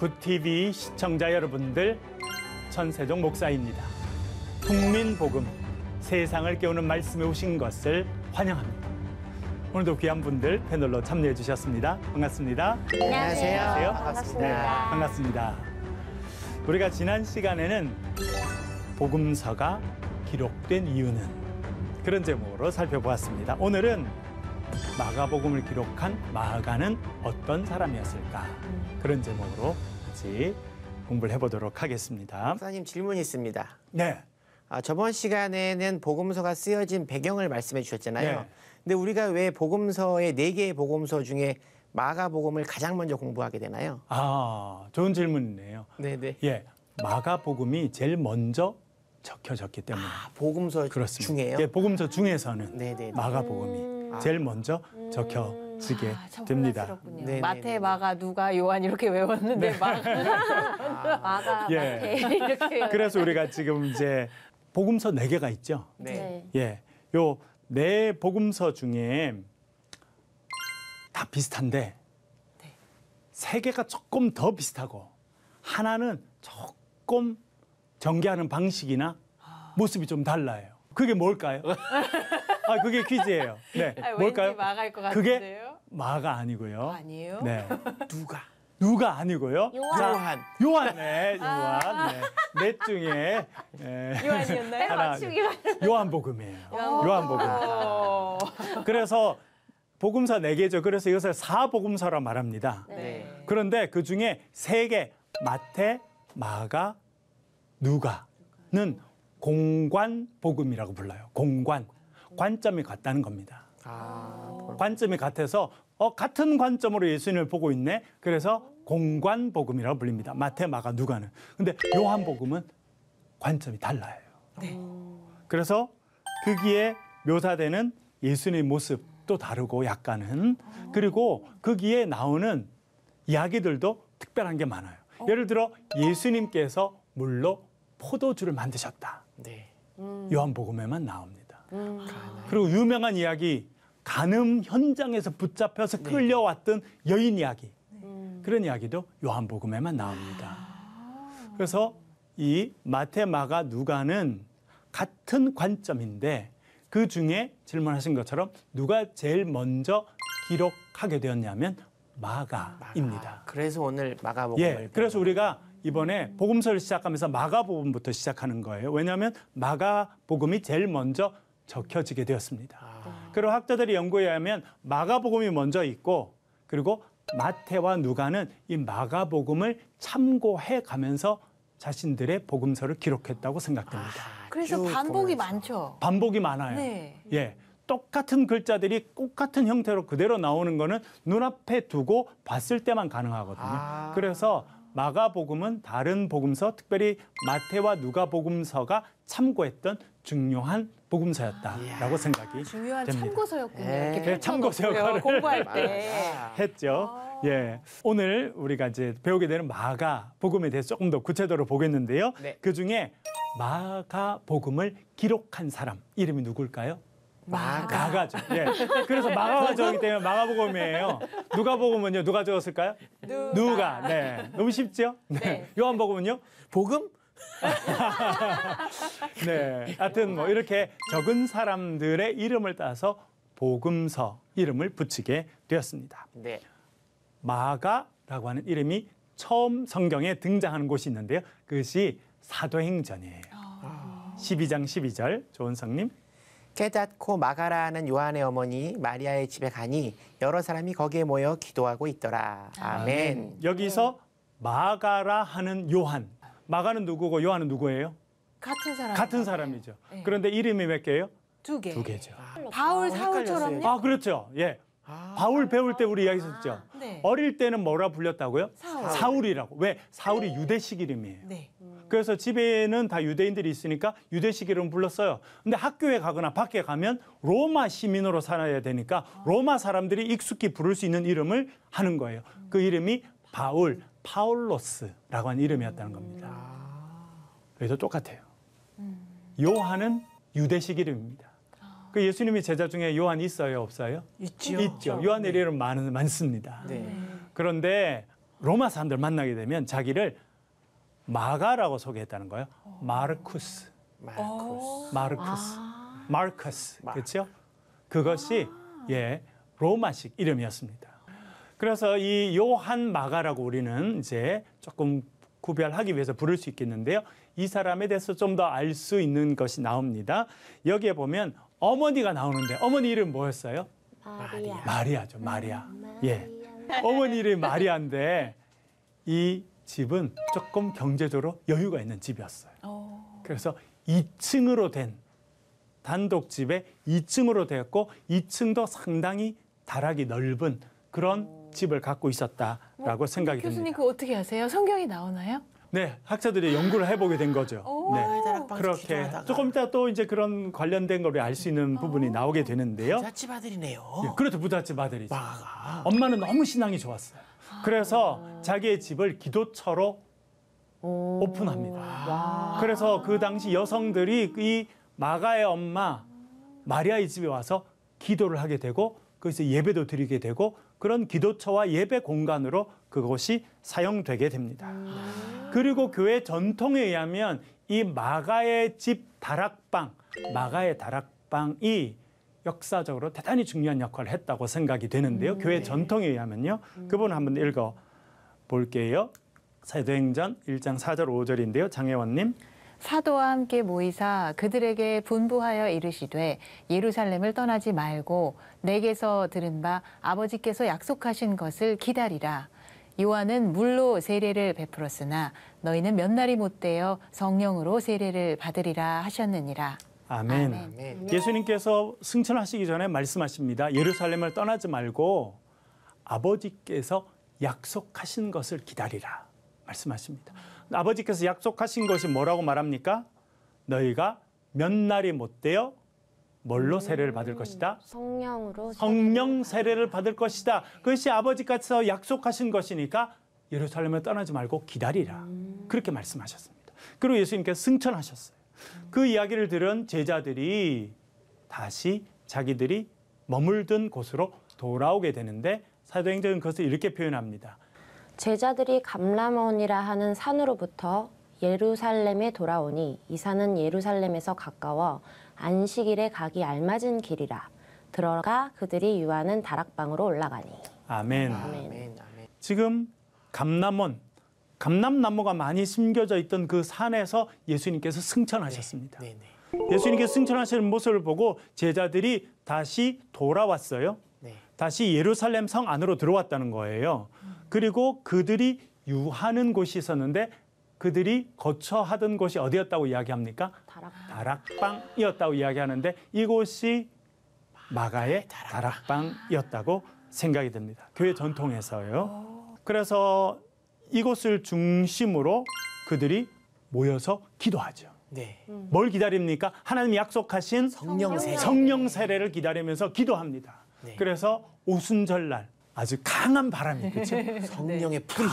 굿TV 시청자 여러분들, 천세종 목사입니다. 국민복음, 세상을 깨우는 말씀에 오신 것을 환영합니다. 오늘도 귀한 분들 패널로 참여해 주셨습니다. 반갑습니다. 안녕하세요. 안녕하세요. 반갑습니다. 네, 반갑습니다. 우리가 지난 시간에는 복음서가 기록된 이유는 그런 제목으로 살펴보았습니다. 오늘은 마가복음을 기록한 마가는 어떤 사람이었을까? 그런 제목으로 같이 공부를 해보도록 하겠습니다. 목사님, 질문이 있습니다. 네. 저번 시간에는 복음서가 쓰여진 배경을 말씀해 주셨잖아요. 네. 근데 우리가 왜 복음서의 4개의 복음서 중에 마가복음을 가장 먼저 공부하게 되나요? 아, 좋은 질문이네요. 네네. 예, 마가복음이 제일 먼저 적혀졌기 때문에. 복음서 그렇습니다. 중에요? 예, 복음서 중에서는 네네. 마가복음이 제일 먼저 적혀지게 참 됩니다. 혼란스럽군요. 네네. 마태, 마가, 누가, 요한 이렇게 외웠는데 마가, 예. 마태 이렇게. 그래서 우리가 지금 이제 복음서 4개가 있죠. 네. 예, 요 4 복음서 중에 다 비슷한데 3개가 조금 더 비슷하고 하나는 조금 전개하는 방식이나 모습이 좀 달라요. 그게 뭘까요? 아, 그게 퀴즈예요. 네, 뭘까요? 왠지 마가일 것 그게 같은데요? 마가 아니고요. 아니에요? 네, 누가? 누가 아니고요. 요한. 요한, 네, 요한. 네. 넷 중에 요한이었나요? 하나, 요한복음이에요. 요한복음. 어. 그래서 복음서 4개죠. 그래서 이것을 4복음서라 말합니다. 네. 그런데 그 중에 3개, 마태, 마가, 누가는 공관복음이라고 불러요. 공관. 관점이 같다는 겁니다. 관점이 같아서 같은 관점으로 예수님을 보고 있네. 그래서 공관복음이라고 불립니다. 마태, 마가, 누가는. 근데 요한복음은 관점이 달라요. 그래서 거기에 묘사되는 예수님의 모습도 다르고 약간은, 그리고 거기에 나오는 이야기들도 특별한 게 많아요. 예를 들어 예수님께서 물로 포도주를 만드셨다. 네. 요한복음에만 나옵니다. 그리고 유명한 이야기, 간음 현장에서 붙잡혀서 끌려왔던 여인 이야기, 그런 이야기도 요한복음에만 나옵니다. 그래서 이 마태, 마가, 누가는 같은 관점인데 그 중에 질문하신 것처럼 누가 제일 먼저 기록하게 되었냐면 마가입니다. 그래서 오늘 마가복음을. 예, 그래서 우리가 이번에 복음서를 시작하면서 마가복음부터 시작하는 거예요. 왜냐하면 마가복음이 제일 먼저 적혀지게 되었습니다. 그리고 학자들이 연구에 의하면 마가복음이 먼저 있고, 그리고 마태와 누가는 이 마가복음을 참고해 가면서 자신들의 복음서를 기록했다고 생각됩니다. 그래서 쭉 반복이 보면서. 많죠. 반복이 많아요. 네. 예, 똑같은 글자들이 똑같은 형태로 그대로 나오는 거는 눈앞에 두고 봤을 때만 가능하거든요. 그래서 마가복음은 다른 복음서, 특별히 마태와 누가복음서가 참고했던 중요한 복음서였다라고 생각이 중요한 됩니다. 참고서였군요. 네. 이렇게 네, 참고서 펼쳐놓고요, 역할을 공부할 때. 했죠. 예, 오늘 우리가 이제 배우게 되는 마가복음에 대해서 조금 더 구체적으로 보겠는데요. 네. 그 중에 마가복음을 기록한 사람 이름이 누굴까요? 마가죠. 예. 그래서 마가가 적기 때문에 마가복음이에요. 누가복음은요, 누가 적었을까요? 누가. 네. 너무 쉽죠? 네. 요한복음은요? 복음? 네. 하여튼 뭐 이렇게 적은 사람들의 이름을 따서 복음서 이름을 붙이게 되었습니다. 네. 마가라고 하는 이름이 처음 성경에 등장하는 곳이 있는데요. 그것이 사도행전이에요. 12장 12절 조은성님. 깨닫고 마가라는 요한의 어머니 마리아의 집에 가니 여러 사람이 거기에 모여 기도하고 있더라. 아멘. 여기서 마가라 하는 요한. 마가는 누구고 요한은 누구예요? 같은 사람. 같은 사람이죠. 네. 그런데 이름이 몇 개예요? 2개. 2개죠. 바울, 사울처럼요? 아, 그렇죠. 예. 바울 배울 때 우리 이야기했었죠. 네. 어릴 때는 뭐라 불렸다고요? 사울. 사울이라고. 왜? 사울이 유대식 이름이에요. 네. 그래서 집에는 다 유대인들이 있으니까 유대식 이름 불렀어요. 근데 학교에 가거나 밖에 가면 로마 시민으로 살아야 되니까 로마 사람들이 익숙히 부를 수 있는 이름을 하는 거예요. 그 이름이 바울, 파울로스라고 하는 이름이었다는 겁니다. 그래서 똑같아요. 요한은 유대식 이름입니다. 그 예수님의 제자 중에 요한 있어요, 없어요? 있죠. 있죠. 요한의 이름 많습니다. 네. 그런데 로마 사람들 만나게 되면 자기를 마가라고 소개했다는 거예요. 마르쿠스. 마르커스. 그렇죠? 그것이 로마식 이름이었습니다. 그래서 이 요한 마가라고 우리는 이제 조금 구별하기 위해서 부를 수 있겠는데요. 이 사람에 대해서 좀 더 알 수 있는 것이 나옵니다. 여기에 보면 어머니가 나오는데 어머니 이름 뭐였어요? 마리아죠. 마리아. 예. 어머니 이름이 마리아인데 이 집은 조금 경제적으로 여유가 있는 집이었어요. 그래서 2층으로 된 단독집에 2층으로 되었고 2층도 상당히 다락이 넓은 그런 집을 갖고 있었다라고 생각이 교수님 듭니다. 그거 어떻게 아세요? 성경이 나오나요? 네, 학자들이 연구를 해보게 된 거죠. 네. 다락방에서 그렇게 기도하다가. 조금 이따 또 이제 그런 관련된 걸 알 수 있는 부분이 나오게 되는데요. 부잣집 아들이네요. 예, 그렇죠, 부잣집 아들이죠. 마가가. 엄마는 너무 신앙이 좋았어요. 그래서 자기의 집을 기도처로 오픈합니다. 그래서 그 당시 여성들이 이 마가의 엄마 마리아의 집에 와서 기도를 하게 되고 거기서 예배도 드리게 되고 그런 기도처와 예배 공간으로 그것이 사용되게 됩니다. 그리고 교회 전통에 의하면 이 마가의 집 다락방, 마가의 다락방이 역사적으로 대단히 중요한 역할을 했다고 생각이 되는데요. 교회 전통에 의하면요. 그 부분 한번 읽어 볼게요. 사도행전 1장 4절 5절인데요. 장혜원님. 사도와 함께 모이사 그들에게 분부하여 이르시되 예루살렘을 떠나지 말고 내게서 들은 바 아버지께서 약속하신 것을 기다리라. 요한은 물로 세례를 베풀었으나 너희는 몇 날이 못되어 성령으로 세례를 받으리라 하셨느니라. 아멘. 아멘. 예수님께서 승천하시기 전에 말씀하십니다. 예루살렘을 떠나지 말고 아버지께서 약속하신 것을 기다리라 말씀하십니다. 아버지께서 약속하신 것이 뭐라고 말합니까? 너희가 몇 날이 못되어 뭘로 세례를 받을 것이다? 성령으로 성령 세례를 받을 것이다. 그것이 아버지께서 약속하신 것이니까 예루살렘을 떠나지 말고 기다리라. 그렇게 말씀하셨습니다. 그리고 예수님께서 승천하셨어요. 그 이야기를 들은 제자들이 다시 자기들이 머물던 곳으로 돌아오게 되는데 사도행전은 그것을 이렇게 표현합니다. 제자들이 감람원이라 하는 산으로부터 예루살렘에 돌아오니 이 산은 예루살렘에서 가까워 안식일에 가기 알맞은 길이라. 들어가 그들이 유하는 다락방으로 올라가니. 아멘. 아멘. 아멘. 지금 감람나무가 많이 심겨져 있던 그 산에서 예수님께서 승천하셨습니다. 네네. 예수님께서 승천하시는 모습을 보고 제자들이 다시 돌아왔어요. 네. 다시 예루살렘 성 안으로 들어왔다는 거예요. 그리고 그들이 유하는 곳이 있었는데 그들이 거처하던 곳이 어디였다고 이야기합니까? 다락방이었다고 이야기하는데 이곳이 마가의 다락방이었다고 생각이 듭니다. 교회 전통에서요. 그래서 이곳을 중심으로 그들이 모여서 기도하죠. 네. 뭘 기다립니까? 하나님이 약속하신 성령 세례. 성령 세례를 기다리면서 기도합니다. 네. 그래서 오순절날 아주 강한 바람이 그렇죠? 성령의 풀이.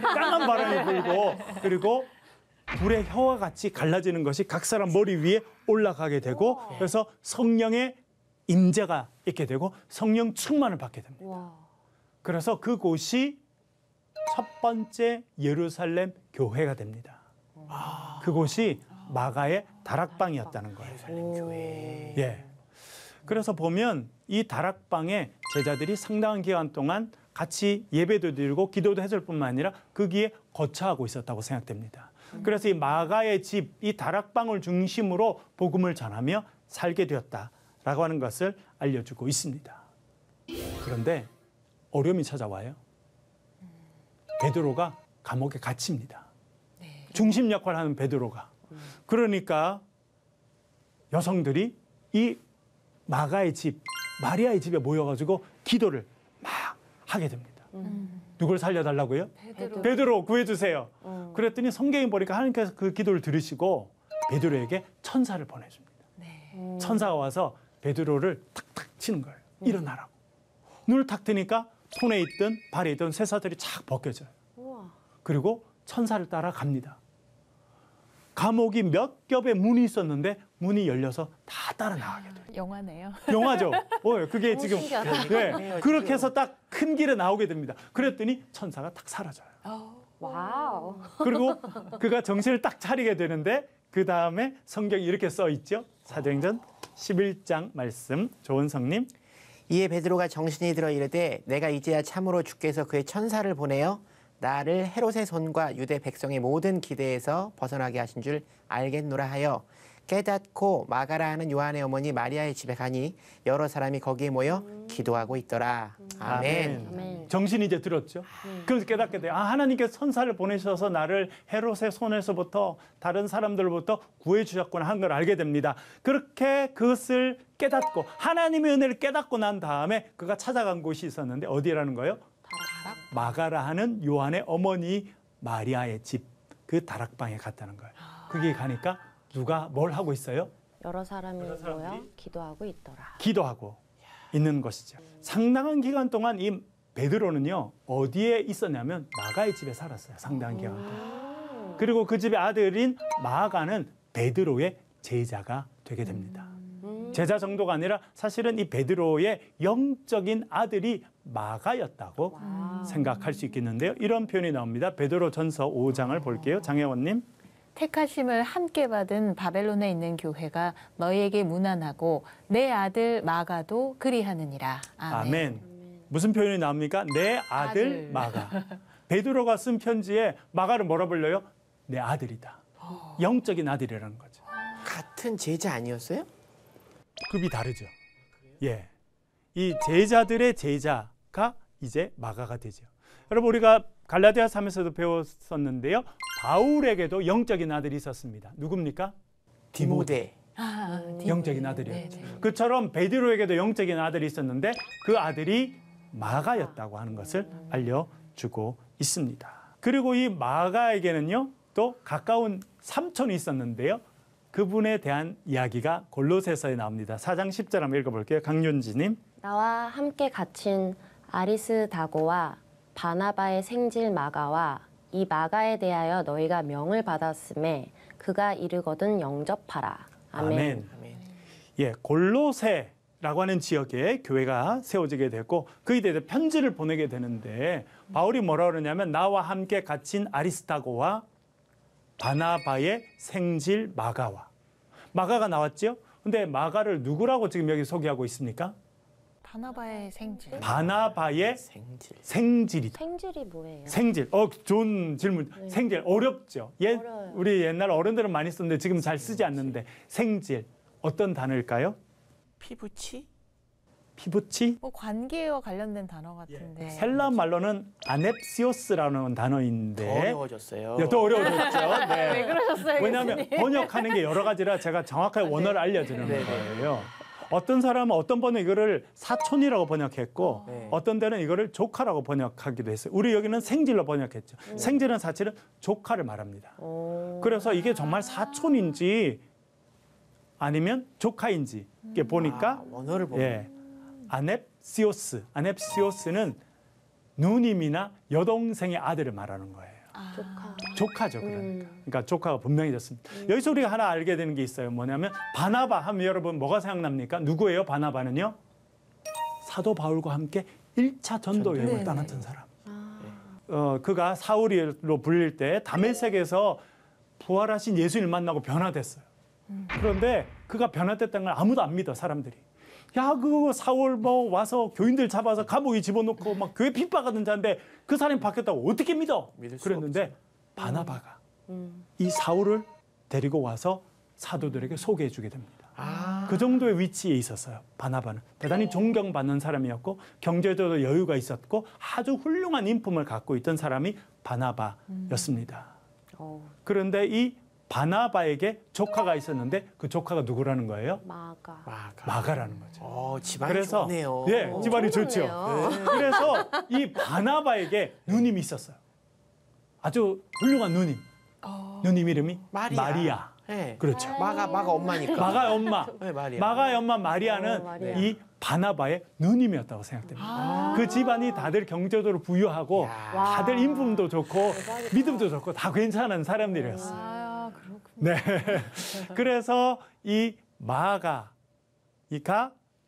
강한 바람이 불고 그리고 불의 혀와 같이 갈라지는 것이 각 사람 머리 위에 올라가게 되고 그래서 성령의 임재가 있게 되고 성령 충만을 받게 됩니다. 그래서 그곳이 첫 번째 예루살렘 교회가 됩니다. 그곳이 마가의 다락방이었다는 거예요. 예루살렘 교회. 예. 그래서 보면 이 다락방에 제자들이 상당한 기간 동안 같이 예배도 드리고 기도도 해줄 뿐만 아니라 거기에 거처하고 있었다고 생각됩니다. 그래서 이 마가의 집, 이 다락방을 중심으로 복음을 전하며 살게 되었다라고 하는 것을 알려주고 있습니다. 그런데 어려움이 찾아와요. 베드로가 감옥에 갇힙니다. 중심 역할을 하는 베드로가. 그러니까 여성들이 이 마가의 집, 마리아의 집에 모여가지고 기도를 막 하게 됩니다. 누굴 살려달라고요? 베드로 구해주세요. 그랬더니 성경에 보니까 하나님께서 그 기도를 들으시고 베드로에게 천사를 보내줍니다. 천사가 와서 베드로를 탁탁 치는 거예요. 일어나라고. 눈을 탁 뜨니까 손에 있던 발에 있던 쇠사슬이 착 벗겨져요. 그리고 천사를 따라 갑니다. 감옥이 몇 겹의 문이 있었는데 문이 열려서 다 따라 나가게 돼요. 영화네요. 영화죠. 그게 너무 지금 신기하다. 네, 그렇게 해서 딱 큰 길에 나오게 됩니다. 그랬더니 천사가 딱 사라져요. 와우. 그리고 그가 정신을 딱 차리게 되는데 그 다음에 성경이 이렇게 써 있죠. 사도행전 11장 말씀 조은성님. 이에 베드로가 정신이 들어 이르되 내가 이제야 참으로 주께서 그의 천사를 보내어 나를 헤롯의 손과 유대 백성의 모든 기대에서 벗어나게 하신 줄 알겠노라 하여 깨닫고 마가라 하는 요한의 어머니 마리아의 집에 가니 여러 사람이 거기에 모여 기도하고 있더라. 아멘. 아멘. 정신이 이제 들었죠. 그래서 깨닫게 돼요. 하나님께서 천사를 보내셔서 나를 헤롯의 손에서부터 다른 사람들로부터 구해 주셨구나 하는 걸 알게 됩니다. 그렇게 그것을 깨닫고 하나님의 은혜를 깨닫고 난 다음에 그가 찾아간 곳이 있었는데 어디라는 거예요? 마가라 하는 요한의 어머니 마리아의 집, 그 다락방에 갔다는 거예요. 거기 가니까 누가 뭘 하고 있어요? 여러 사람이 모여 사람들이 기도하고 있더라. 기도하고 있는 것이죠. 상당한 기간 동안 이 베드로는요, 어디에 있었냐면 마가의 집에 살았어요. 상당한 기간 동안. 그리고 그 집의 아들인 마가는 베드로의 제자가 되게 됩니다. 제자 정도가 아니라 사실은 이 베드로의 영적인 아들이 마가였다고 생각할 수 있겠는데요. 이런 표현이 나옵니다. 베드로전서 5장을 볼게요. 장혜원님. 택하심을 함께 받은 바벨론에 있는 교회가 너희에게 문안하고 내 아들 마가도 그리하느니라. 아멘. 아멘. 무슨 표현이 나옵니까? 내 아들 마가. 베드로가 쓴 편지에 마가를 뭐라 불러요? 내 아들이다. 영적인 아들이라는 거죠. 같은 제자 아니었어요? 급이 다르죠. 예. 이 제자들의 제자가 이제 마가가 되죠. 여러분 우리가 갈라디아서 하면서도 배웠었는데요. 바울에게도 영적인 아들이 있었습니다. 누굽니까? 디모데. 영적인 아들이요. 그처럼 베드로에게도 영적인 아들이 있었는데 그 아들이 마가였다고 하는 것을 알려주고 있습니다. 그리고 이 마가에게는요, 또 가까운 삼촌이 있었는데요. 그분에 대한 이야기가 골로새서에 나옵니다. 4장 10절 한번 읽어볼게요. 강윤지님. 나와 함께 갇힌 아리스다고와 바나바의 생질 마가와 이 마가에 대하여 너희가 명을 받았음에 그가 이르거든 영접하라. 아멘. 아멘. 예, 골로새라고 하는 지역에 교회가 세워지게 됐고 그에 대해 편지를 보내게 되는데 바울이 뭐라 그러냐면 나와 함께 갇힌 아리스타고와 바나바의 생질 마가와 마가가 나왔죠? 근데 마가를 누구라고 지금 여기 소개하고 있습니까? 바나바의 생질. 바나바의 생질. 생질이다. 생질이 뭐예요? 생질. 좋은 질문. 생질 어렵죠. 어려워요. 우리 옛날 어른들은 많이 썼는데 지금 잘 쓰지 않는데 생질 어떤 단어일까요? 피부치? 피부치? 뭐 관계와 관련된 단어 같은데. 헬라 말로는 아넵시오스라는 더 단어인데 어려워졌어요. 더 어려워졌죠. 네. 왜 그러셨어요? 왜냐하면 교수님? 번역하는 게 여러 가지라 제가 정확하게 원어를 알려드리는 네. 거예요. 어떤 사람은 어떤 번은 이거를 사촌이라고 번역했고 네. 어떤 데는 이거를 조카라고 번역하기도 했어요. 우리 여기는 생질로 번역했죠. 생질은 사실은 조카를 말합니다. 그래서 이게 정말 사촌인지 아니면 조카인지 이게 보니까 원어를 보면 예, 아넵시오스. 아넵시오스는 누님이나 여동생의 아들을 말하는 거예요. 조카. 조카죠, 그러니까. 그러니까 조카가 분명해졌습니다. 여기서 우리가 하나 알게 되는 게 있어요. 뭐냐면 바나바 하면 여러분 뭐가 생각납니까? 누구예요? 바나바는요? 사도 바울과 함께 1차 전도 여행을 네네. 떠났던 사람. 그가 사울이로 불릴 때 다메섹에서 부활하신 예수님을 만나고 변화됐어요. 그런데 그가 변화됐다는 걸 아무도 안 믿어, 사람들이. 야, 그 사울 뭐 와서 교인들 잡아서 감옥에 집어넣고 막 교회 핍박하던 자인데 그 사람이 바뀌었다고 어떻게 믿어? 믿을 수 그랬는데 바나바가 이 사울을 데리고 와서 사도들에게 소개해 주게 됩니다. 그 정도의 위치에 있었어요. 바나바는 대단히 존경받는 사람이었고 경제적으로 여유가 있었고 아주 훌륭한 인품을 갖고 있던 사람이 바나바였습니다. 그런데 이 바나바에게 조카가 있었는데 그 조카가 누구라는 거예요? 마가. 마가라는 거죠. 집안이 그래서 좋네요. 예, 집안이 좋죠. 좋네요. 그래서 이 바나바에게 누님이 있었어요. 아주 훌륭한 누님. 누님 이름이 마리아. 네. 그렇죠. 마가 엄마니까. 마가의 엄마. 네, 마리아. 마가의 엄마 마리아는 마리아. 이 바나바의 누님이었다고 생각됩니다. 그 집안이 다들 경제적으로 부유하고 야. 다들 인품도 좋고 믿음도 좋고 다 괜찮은 사람들이었어요. 아, 그렇군요. 네. 그래서 이 마가가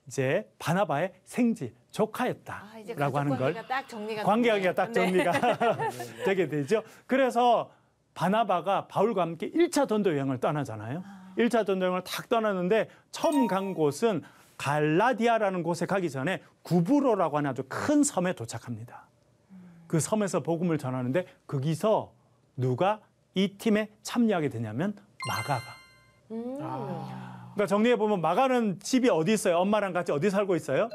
이제 바나바의 생지 조카였다라고 하는 걸 딱 정리가 관계하기가 딱 됐네요. 정리가 되게 되죠. 그래서 바나바가 바울과 함께 1차 전도 여행을 떠나잖아요. 1차 전도 여행을 탁 떠나는데 처음 간 곳은 갈라디아라는 곳에 가기 전에 구브로라고 하는 아주 큰 섬에 도착합니다. 그 섬에서 복음을 전하는데 거기서 누가 이 팀에 참여하게 되냐면 마가가. 그러니까 정리해 보면 마가는 집이 어디 있어요? 엄마랑 같이 어디 살고 있어요?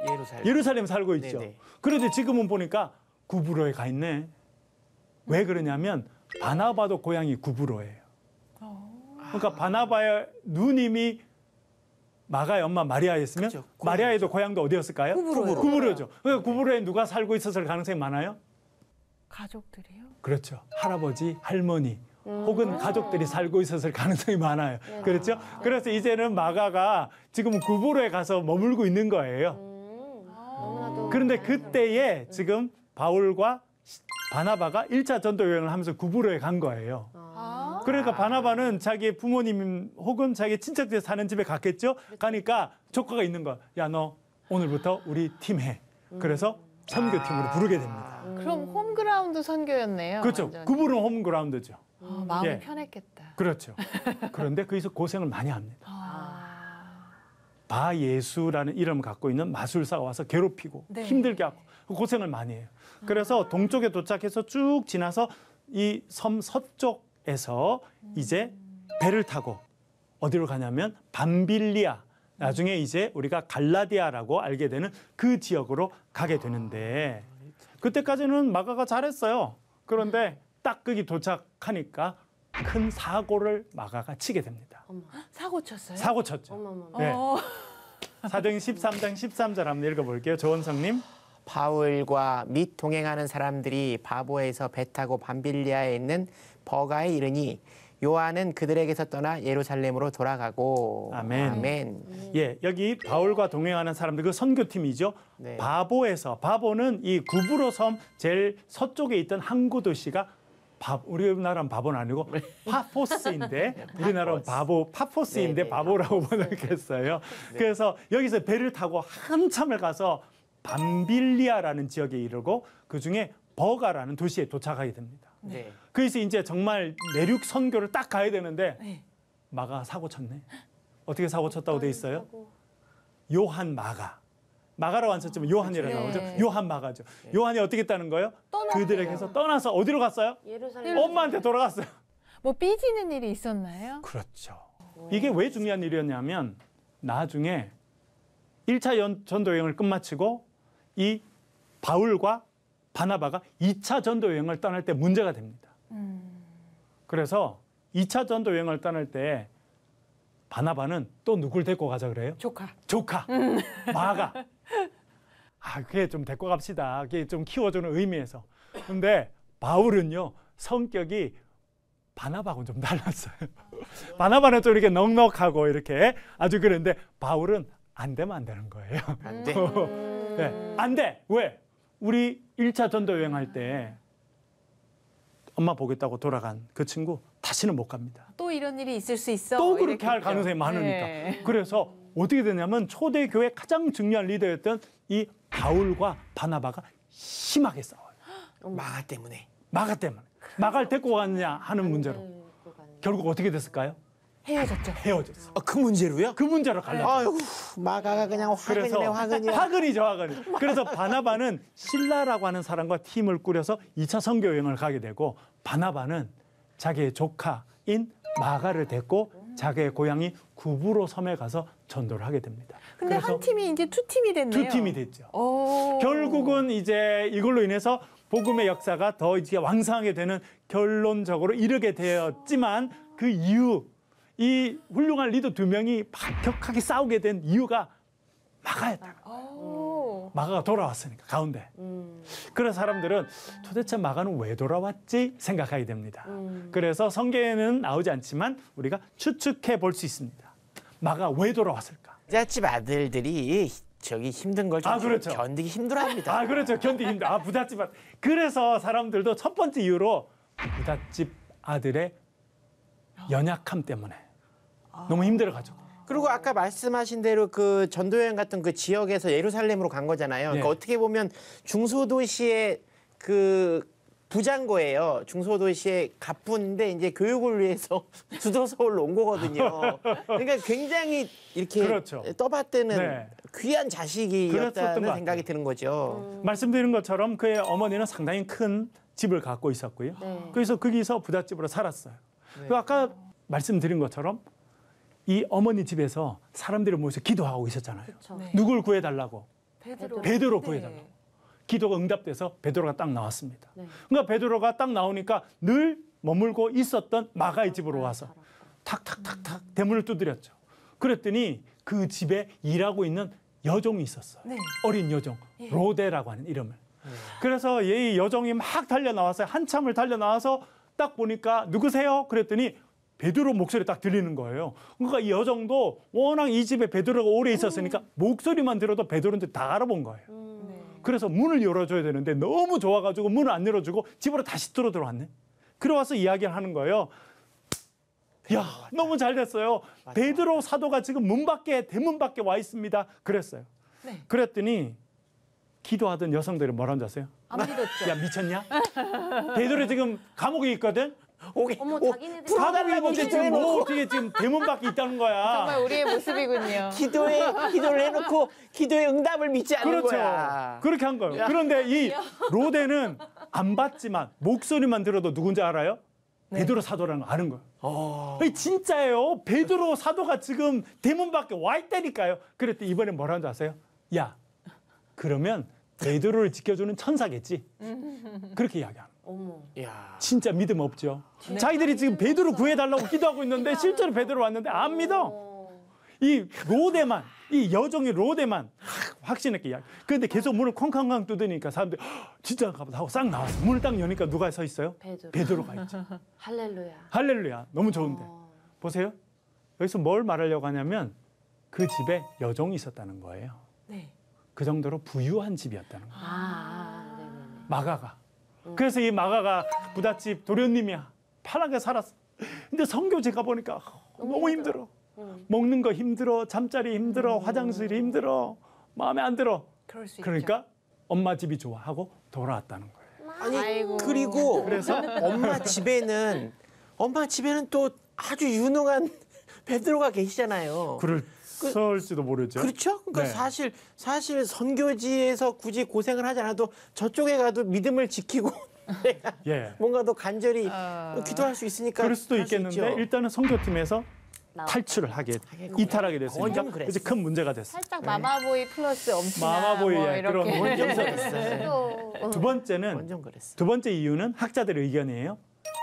예루살렘 살고 있죠. 네네. 그런데 지금은 보니까 구브로에 가 있네. 왜 그러냐면 바나바도 고향이 구브로예요. 그러니까 바나바의 누님이 마가의 엄마 마리아였으면 그죠, 마리아의도 고향도 어디였을까요? 구브로죠. 그러니까 구브로에 누가 살고 있었을 가능성이 많아요? 가족들이요? 그렇죠. 할아버지, 할머니 혹은 가족들이 살고 있었을 가능성이 많아요. 그렇죠? 그래서 이제는 마가가 지금 구브로에 가서 머물고 있는 거예요. 너무나도 그런데 그때에 지금 바울과 바나바가 1차 전도 여행을 하면서 구브로에 간 거예요. 그러니까 바나바는 자기 부모님 혹은 자기 친척들 사는 집에 갔겠죠? 가니까 조카가 있는 거야. 야, 너 오늘부터 우리 팀 해. 그래서 선교팀으로 부르게 됩니다. 그럼 홈그라운드 선교였네요. 그렇죠. 완전히. 구브로는 홈그라운드죠. 마음이 예. 편했겠다. 그렇죠. 그런데 거기서 고생을 많이 합니다. 바예수라는 이름을 갖고 있는 마술사가 와서 괴롭히고 네. 힘들게 하고 고생을 많이 해요. 그래서 동쪽에 도착해서 쭉 지나서 이 섬 서쪽에서 이제 배를 타고 어디로 가냐면 밤빌리아, 나중에 이제 우리가 갈라디아라고 알게 되는 그 지역으로 가게 되는데 그때까지는 마가가 잘했어요. 그런데 딱 거기 도착하니까 큰 사고를 마가가 치게 됩니다. 사고 쳤어요? 사고 쳤죠. 어머머머. 네. 어. 사도행 13장 13절 한번 읽어볼게요. 조원성님. 바울과 및 동행하는 사람들이 바보에서 배 타고 밤빌리아에 있는 버가에 이르니 요한은 그들에게서 떠나 예루살렘으로 돌아가고. 아멘. 아멘. 예, 여기 바울과 동행하는 사람들 그 선교팀이죠. 네. 바보는 이 구브로 섬 제일 서쪽에 있던 항구 도시가 우리나라는 바보는 아니고 파포스인데 우리나라는 파포스인데 네, 네. 바보라고 번역했어요. 그래서 여기서 배를 타고 한참을 가서 밤빌리아라는 지역에 이르고 그중에 버가라는 도시에 도착하게 됩니다. 네. 그래서 이제 정말 내륙 선교를 딱 가야 되는데 네. 마가 사고 쳤네. 어떻게 사고 쳤다고 돼 있어요? 요한 마가라고 안 썼지만 요한이라고 네. 나오죠. 요한 마가죠. 요한이 어떻게 했다는 거예요? 떠났대요. 그들에게서 떠나서 어디로 갔어요? 예루살렘. 엄마한테 돌아갔어요. 뭐 삐지는 일이 있었나요? 그렇죠. 이게 왜 중요한 일이었냐면 나중에 1차 전도 여행을 끝마치고 이 바울과 바나바가 2차 전도 여행을 떠날 때 문제가 됩니다. 그래서 2차 전도 여행을 떠날 때 바나바는 또 누굴 데리고 가자 그래요? 조카. 마가. 그게 좀 데리고 갑시다. 그게 좀 키워주는 의미에서. 근데 바울은요, 성격이 바나바하고는 좀 달랐어요. 바나바는 좀 이렇게 넉넉하고 이렇게 아주 그런데 바울은 안 되면 안 되는 거예요. 안 돼. 네, 안 돼. 왜? 우리 1차 전도 여행할 때 엄마 보겠다고 돌아간 그 친구 다시는 못 갑니다. 또 이런 일이 있을 수 있어. 또 그렇게 이랬겠죠. 할 가능성이 많으니까. 네. 그래서 어떻게 되냐면 초대교회 가장 중요한 리더였던 이 바울과 바나바가 심하게 싸워요. 마가 때문에. 마가 때문에. 마가를 데리고 갔냐 하는 문제로. 결국 어떻게 됐을까요? 헤어졌죠. 헤어졌어. 그 문제로요? 그 문제로 갈라졌어요. 아유, 마가가 그냥 화근이네, 화근이야. 화근이죠, 화근. 그래서 바나바는 실라라고 하는 사람과 팀을 꾸려서 2차 선교 여행을 가게 되고 바나바는 자기의 조카인 마가를 데리고 자기의 고향이 구브로 섬에 가서 전도를 하게 됩니다. 근데 그래서 한 팀이 이제 두 팀이 됐네요. 두 팀이 됐죠. 오. 결국은 이제 이걸로 인해서 복음의 역사가 더 이제 왕성하게 되는 결론적으로 이르게 되었지만 그 이유, 이 훌륭한 리더 두 명이 격하게 싸우게 된 이유가 마가였다. 오. 마가가 돌아왔으니까 가운데. 그래서 사람들은 도대체 마가는 왜 돌아왔지 생각하게 됩니다. 그래서 성경에는 나오지 않지만 우리가 추측해 볼 수 있습니다. 마가 왜 돌아왔을까? 부잣집 아들들이 저기 힘든 걸 좀 그렇죠. 견디기 힘들어합니다. 그렇죠. 견디기 힘들어. 부잣집 아들. 그래서 사람들도 첫 번째 이유로 부잣집 아들의 연약함 때문에 너무 힘들어가지고. 그리고 아까 말씀하신 대로 그 전도여행 같은 그 지역에서 예루살렘으로 간 거잖아요. 그러니까 네. 어떻게 보면 중소도시의 그 부장고예요. 중소도시의 갑부인데 이제 교육을 위해서 수도 서울로 온 거거든요. 그러니까 굉장히 이렇게 그렇죠. 떠받드는 네. 귀한 그랬었던 자식이었다는 것 생각이 같아요. 드는 거죠. 말씀드린 것처럼 그의 어머니는 상당히 큰 집을 갖고 있었고요. 네. 그래서 거기서 부잣집으로 살았어요. 그 아까 말씀드린 것처럼 이 어머니 집에서 사람들이 모여서 기도하고 있었잖아요. 그쵸. 네. 누굴 구해달라고? 베드로. 베드로 네. 구해달라고. 기도가 응답돼서 베드로가 딱 나왔습니다. 네. 그러니까 베드로가 딱 나오니까 늘 머물고 있었던 마가의 집으로 와서 탁탁탁탁 대문을 두드렸죠. 그랬더니 그 집에 일하고 있는 여종이 있었어요. 네. 어린 여종, 로데라고 하는 이름을. 그래서 이 여종이 막 달려 나왔어요. 한참을 달려 나와서 딱 보니까 누구세요? 그랬더니 베드로 목소리 딱 들리는 거예요. 그러니까 이 여종도 워낙 이 집에 베드로가 오래 있었으니까 목소리만 들어도 베드로인지 다 알아본 거예요. 네. 그래서 문을 열어줘야 되는데 너무 좋아가지고 문을 안 열어주고 집으로 다시 들어왔네. 그래 와서 이야기를 하는 거예요. 야, 너무 잘 됐어요. 베드로 사도가 지금 대문 밖에 와 있습니다. 그랬어요. 네. 그랬더니 기도하던 여성들이 뭐라는 줄 아세요? 안 믿었죠. 야, 미쳤냐? 베드로 지금 감옥에 있거든? 어머, 자기네들이 감옥에 있는데 지금 뭐 기도해놓고 어떻게 지금 대문 밖에 있다는 거야. 정말 우리의 모습이군요. 기도를 해놓고 기도의 응답을 믿지 않는 그렇죠. 거야. 그렇게 한 거예요. 그런데 이 로데는 안 봤지만 목소리만 들어도 누군지 알아요? 베드로 사도라는 거 아는 거예요. 아니, 진짜예요. 베드로 사도가 지금 대문 밖에 와 있다니까요. 그랬더니 이번에 뭐라는 줄 아세요? 야, 그러면 베드로를 지켜주는 천사겠지. 그렇게 이야기하는 거예요. 어머. 야. 진짜 믿음 없죠. 자기들이 지금 베드로 구해달라고 기도하고 있는데 실제로 베드로 왔는데 안 믿어. 이 로데만, 이 여종의 로데만 확신 있게 이야기. 그런데 계속 문을 쾅쾅쾅 두드리니까 사람들이 진짜인가 보다 하고 싹 나왔어. 문을 딱 여니까 누가 서 있어요? 베드로. 베드로가 있죠. 할렐루야. 할렐루야. 너무 좋은데. 어. 보세요. 여기서 뭘 말하려고 하냐면 그 집에 여종이 있었다는 거예요. 네. 그 정도로 부유한 집이었다는 거예요. 네네네. 마가가. 그래서 이 마가가 부잣집 도련님이야. 편하게 살았어. 근데 선교지 가보니까 너무 힘들어. 먹는 거 힘들어, 잠자리 힘들어, 화장실이 힘들어, 마음에 안 들어. 그럴 수 있죠. 그러니까 엄마 집이 좋아 하고 돌아왔다는 거예요. 아니 아이고. 그리고 그래서 엄마 집에는 또 아주 유능한 베드로가 계시잖아요. 그럴지도 모르죠. 그렇죠? 그러니까 네. 사실 선교지에서 굳이 고생을 하지 않아도 저쪽에 가도 믿음을 지키고 내가 예. 뭔가 더 간절히 어. 기도할 수 있으니까 그럴 수도 할수 있겠는데 있죠. 일단은 선교팀에서 나왔다. 탈출을 이탈하게 됐으니까 완전 그랬어. 이제 큰 문제가 됐어. 살짝 마마보이 플러스 엄친아 마마보이의 뭐 이렇게. 그런 완전 문제가 그랬어. 또 두 번째는 완전 그랬어. 두 번째 이유는 학자들의 의견이에요.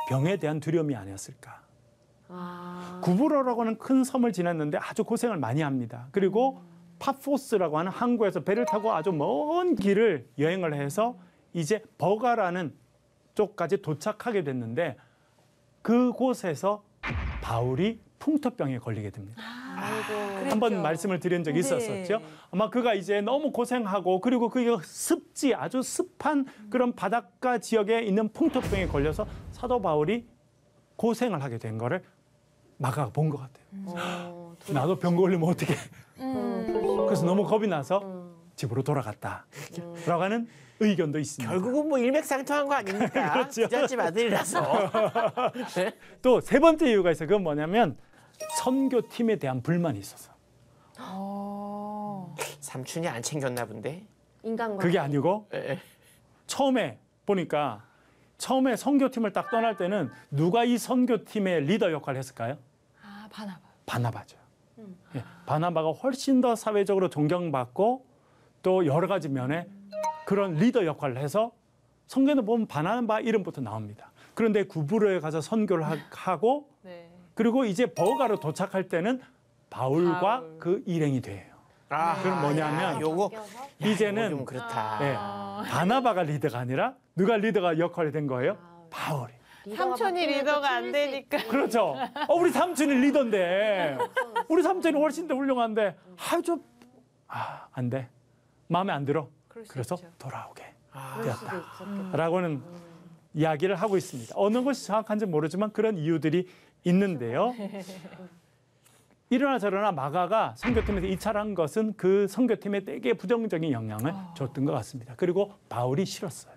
병에 대한 두려움이 아니었을까. 구브로라고 하는 큰 섬을 지났는데 아주 고생을 많이 합니다. 그리고 파포스라고 하는 항구에서 배를 타고 아주 먼 길을 여행을 해서 이제 버가라는 쪽까지 도착하게 됐는데 그곳에서 바울이 풍토병에 걸리게 됩니다. 아이고. 한번 말씀을 드린 적이 있었었죠. 아마 그가 이제 너무 고생하고 그리고 그게 아주 습한 그런 바닷가 지역에 있는 풍토병에 걸려서 사도 바울이 고생을 하게 된 거를 마가가 본 것 같아요. 나도 병 걸리면 어떡해. 그래서 너무 겁이 나서 집으로 돌아갔다라고 하는 의견도 있습니다. 결국은 뭐 일맥상통한 거 아닙니까? 그렇죠. 부잣집 아들이라서. 또 세 번째 이유가 있어요. 그건 뭐냐면 선교팀에 대한 불만이 있어서. 삼촌이 안 챙겼나 본데. 인간과. 그게 아니고 예. 처음에 보니까 처음에 선교팀을 딱 떠날 때는 누가 이 선교팀의 리더 역할을 했을까요? 아, 바나바. 바나바죠. 예, 바나바가 훨씬 더 사회적으로 존경받고 또 여러 가지 면에 그런 리더 역할을 해서 성경에 보면 바나바 이름부터 나옵니다. 그런데 구브로에 가서 선교를 하고 네. 그리고 이제 버가로 도착할 때는 바울과 바울. 그 일행이 돼요. 아, 그럼 뭐냐면 야, 요거 이제는 좀 그렇다. 예, 바나바가 리더가 아니라 누가 리더가 역할이 된 거예요? 바울이. 삼촌이 리더가 안 되니까. 그렇죠. 우리 삼촌이 리더인데 우리 삼촌이 훨씬 더 훌륭한데 안 돼. 마음에 안 들어. 그럴 수 그래서 있죠. 돌아오게 그럴 수도 있었겠다. 라고는 이야기를 하고 있습니다. 어느 것이 정확한지 모르지만 그런 이유들이 있는데요. 이러나 저러나 마가가 선교팀에서 이탈한 것은 그 선교팀에 되게 부정적인 영향을 줬던 것 같습니다. 그리고 바울이 싫었어요.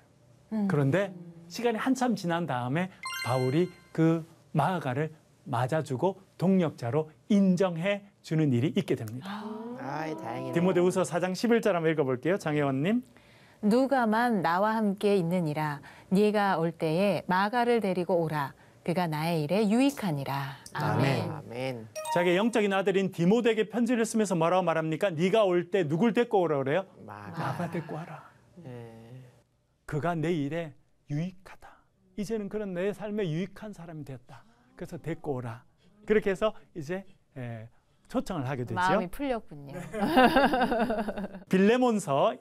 그런데 시간이 한참 지난 다음에 바울이 그 마가를 맞아주고 동력자로 인정해 주는 일이 있게 됩니다. 아이, 다행이네. 디모데후서 4장 11절 한번 읽어볼게요. 장혜원님. 누가만 나와 함께 있느니라. 네가 올 때에 마가를 데리고 오라. 그가 나의 일에 유익하니라. 아멘. 아멘. 자기의 영적인 아들인 디모데에게 편지를 쓰면서 뭐라고 말합니까? 네가 올 때 누굴 데리고 오라 그래요? 마가 데리고 와라. 예. 그가 내 일에 유익하다. 이제는 그런 내 삶에 유익한 사람이 되었다. 그래서 데리고 오라. 그렇게 해서 이제 초청을 하게 되죠. 마음이 풀렸군요. 빌레몬서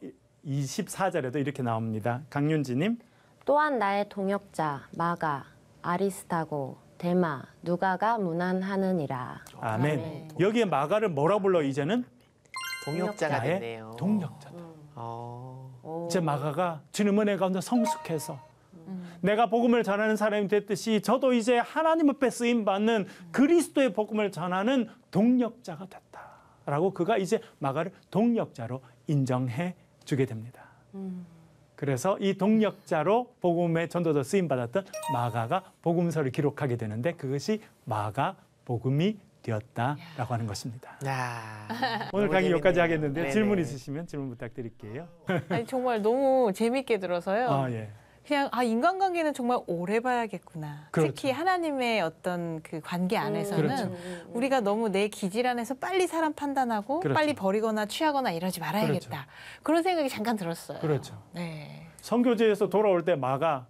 24절에도 이렇게 나옵니다. 강윤지님. 또한 나의 동역자 마가 아리스타고 데마 누가가 문안하느니라. 아멘. 여기에 마가를 뭐라 불러 이제는? 동역자가 나의 됐네요. 동력자다. 어. 이제 마가가 주님 은혜 가운데 성숙해서 내가 복음을 전하는 사람이 됐듯이 저도 이제 하나님 앞에 쓰임 받는 그리스도의 복음을 전하는 동력자가 됐다라고 그가 이제 마가를 동력자로 인정해 주게 됩니다. 그래서 이 동력자로 복음의 전도자 쓰임 받았던 마가가 복음서를 기록하게 되는데 그것이 마가 복음이 되었다라고 하는 것입니다. 야, 오늘 너무 강의 여기까지 재밌네요. 하겠는데 네네. 질문 있으시면 질문 부탁드릴게요. 아니, 정말 너무 재밌게 들어서요. 아, 예. 그냥 인간관계는 정말 오래 봐야겠구나. 그렇죠. 특히 하나님의 어떤 그 관계 안에서는 그렇죠. 우리가 너무 내 기질 안에서 빨리 사람 판단하고 그렇죠. 빨리 버리거나 취하거나 이러지 말아야겠다. 그런 생각이 잠깐 들었어요. 그렇죠. 네. 선교지에서 돌아올 때 마가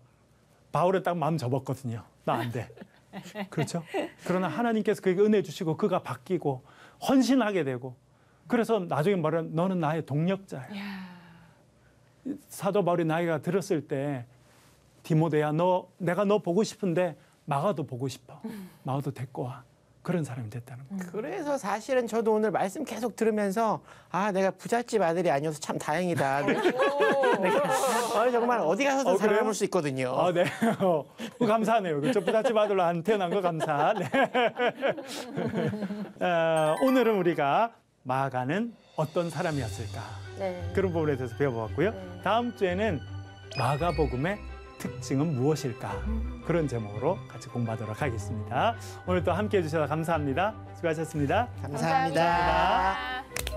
바울에 딱 마음 접었거든요. 나 안 돼. 그렇죠? 그러나 하나님께서 그에게 은혜 주시고 그가 바뀌고 헌신하게 되고 그래서 나중에 말하는 너는 나의 동력자야. 야. 사도 바울이 나이가 들었을 때 디모데야 내가 너 보고 싶은데 마가도 보고 싶어. 마가도 데리고 와. 그런 사람이 됐다는 거예요. 그래서 사실은 저도 오늘 말씀 계속 들으면서 내가 부잣집 아들이 아니어서 참 다행이다. 내가 정말 어디 가서도 그래요? 살아남을 수 있거든요. 아, 네. 감사하네요. 그렇죠. 부잣집 아들로 안 태어난 거 감사. 네. 오늘은 우리가 마가는 어떤 사람이었을까? 네. 그런 부분에 대해서 배워보았고요. 다음 주에는 마가복음의 특징은 무엇일까? 그런 제목으로 같이 공부하도록 하겠습니다. 오늘 또 함께해 주셔서 감사합니다. 수고하셨습니다. 감사합니다. 감사합니다.